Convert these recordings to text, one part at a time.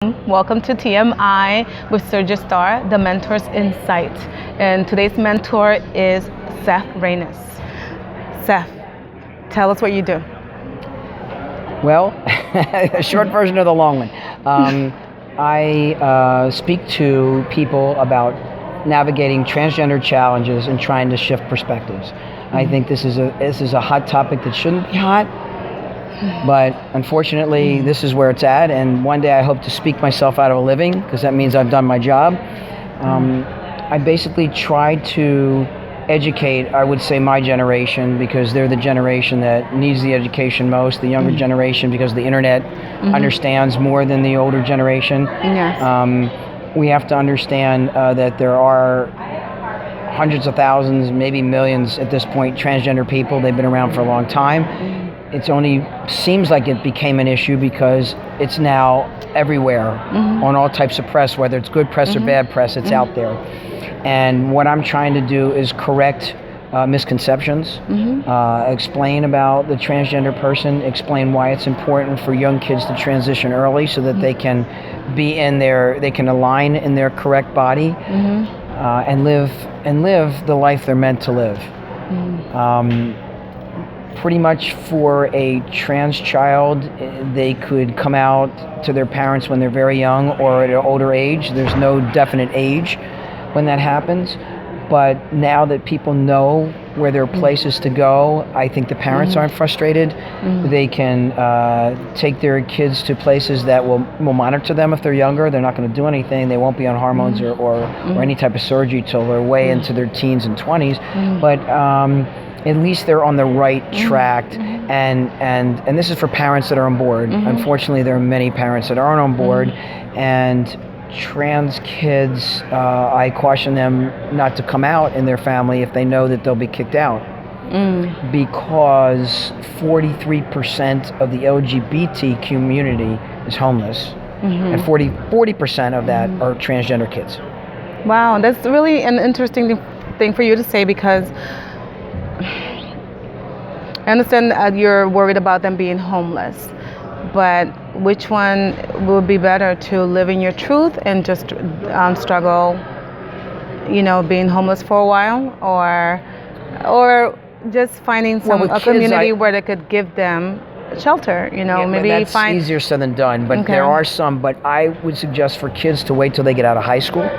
Welcome to TMI with Sergia Starr, the Mentor's Insight. And today's mentor is Seth Raines. Seth, tell us what you do. Well, a short version of the long one. I speak to people about navigating transgender challenges and trying to shift perspectives. I think this is a hot topic that shouldn't be hot, but unfortunately this is where it's at, and one day I hope to speak myself out of a living, because that means I've done my job. I basically try to educate, I would say, my generation, because they're the generation that needs the education most, the younger generation, because the internet understands more than the older generation. Yes. We have to understand that there are hundreds of thousands, maybe millions at this point, transgender people. They've been around for a long time. It's only seems like it became an issue because it's now everywhere on all types of press, whether it's good press or bad press, it's out there. And what I'm trying to do is correct misconceptions, explain about the transgender person, explain why it's important for young kids to transition early so that they can be they can align in their correct body and live the life they're meant to live. Pretty much for a trans child, they could come out to their parents when they're very young or at an older age. There's no definite age when that happens. But now that people know where there are places to go, I think the parents aren't frustrated. They can take their kids to places that will monitor them if they're younger. They're not going to do anything. They won't be on hormones or any type of surgery till they're way into their teens and 20s. But at least they're on the right track, and this is for parents that are on board. Unfortunately, there are many parents that aren't on board, and trans kids, I caution them not to come out in their family if they know that they'll be kicked out, because 43% of the LGBT community is homeless, and 40% of that are transgender kids. Wow, that's really an interesting thing for you to say, because I understand that you're worried about them being homeless, but which one would be better, to live in your truth and just struggle, being homeless for a while, or just finding a community where they could give them shelter, maybe that's find... easier said than done, but there are some. But I would suggest for kids to wait till they get out of high school.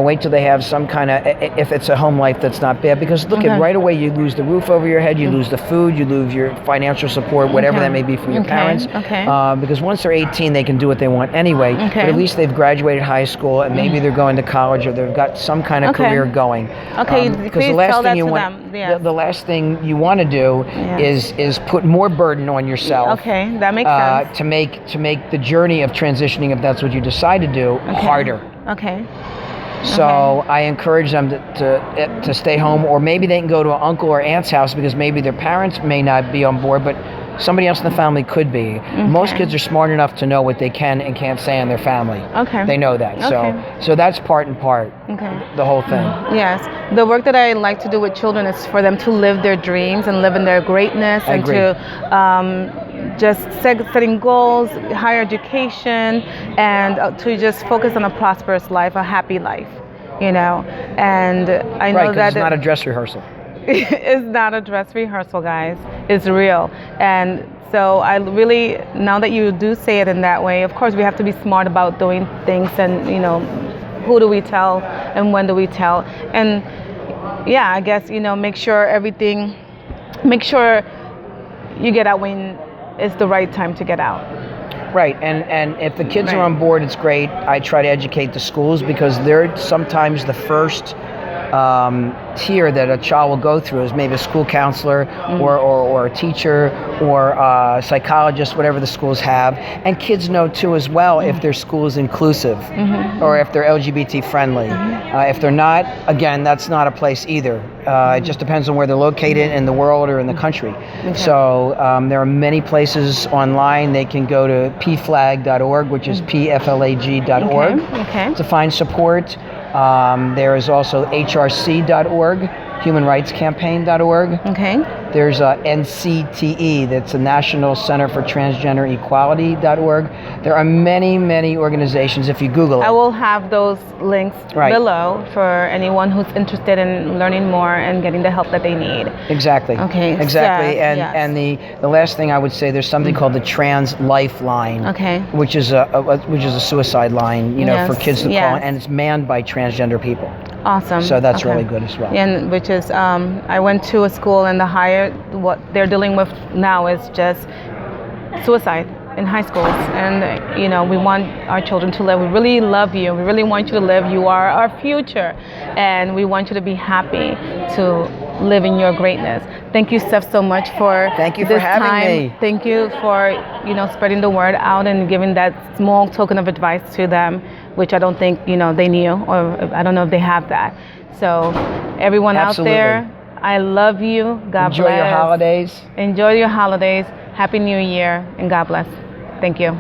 Wait till they have some kind of, if it's a home life that's not bad, because look, at right away you lose the roof over your head, you lose the food, you lose your financial support, whatever that may be from your parents. Because once they're 18, they can do what they want anyway. But at least they've graduated high school, and maybe they're going to college, or they've got some kind of career going. Because the last thing you want, the last thing you want to do is put more burden on yourself. That makes sense. To make the journey of transitioning, if that's what you decide to do, harder. So I encourage them to stay home, or maybe they can go to an uncle or aunt's house, because maybe their parents may not be on board, but somebody else in the family could be. Most kids are smart enough to know what they can and can't say in their family. They know that. So that's part and part. The whole thing. Yes. The work that I like to do with children is for them to live their dreams and live in their greatness, and to just setting goals, higher education, and to just focus on a prosperous life, a happy life, And I know that it's not a dress rehearsal. It's not a dress rehearsal, guys. It's real. And so I really, now that you do say it in that way, of course we have to be smart about doing things, and who do we tell and when do we tell, and I guess make sure you get out when it's the right time to get out. Right, and if the kids are on board, it's great. I try to educate the schools, because they're sometimes the first tier that a child will go through, is maybe a school counselor or a teacher or a psychologist, whatever the schools have. And kids know too as well if their school is inclusive or if they're LGBT friendly. If they're not, again, that's not a place either. It just depends on where they're located in the world or in the country. So there are many places online. They can go to pflag.org, which is pflag.org, to find support. There is also hrc.org, humanrightscampaign.org. There's NCTE, that's the National Center for Transgender Equality.org. There are many, many organizations if you Google it. I will have those links Right. below for anyone who's interested in learning more and getting the help that they need. Exactly. Okay, Exactly. Seth, And yes. and the last thing I would say, there's something called the Trans Lifeline. Okay. Which is a suicide line, for Yes, kids to call, yes. and it's manned by transgender people. Awesome. So that's Okay. really good as well. And which is, I went to a school, and what they're dealing with now is just suicide in high schools. And we want our children to live. We really love you. We really want you to live. You are our future, and we want you to be happy to live in your greatness. Thank you, Seth, so much for Thank you for this having time. me. Thank you for spreading the word out and giving that small token of advice to them, which I don't think they knew, or I don't know if they have that. So everyone Absolutely. out there, I love you. God Enjoy bless. your holidays. Enjoy your holidays. Happy New Year, and God bless. Thank you.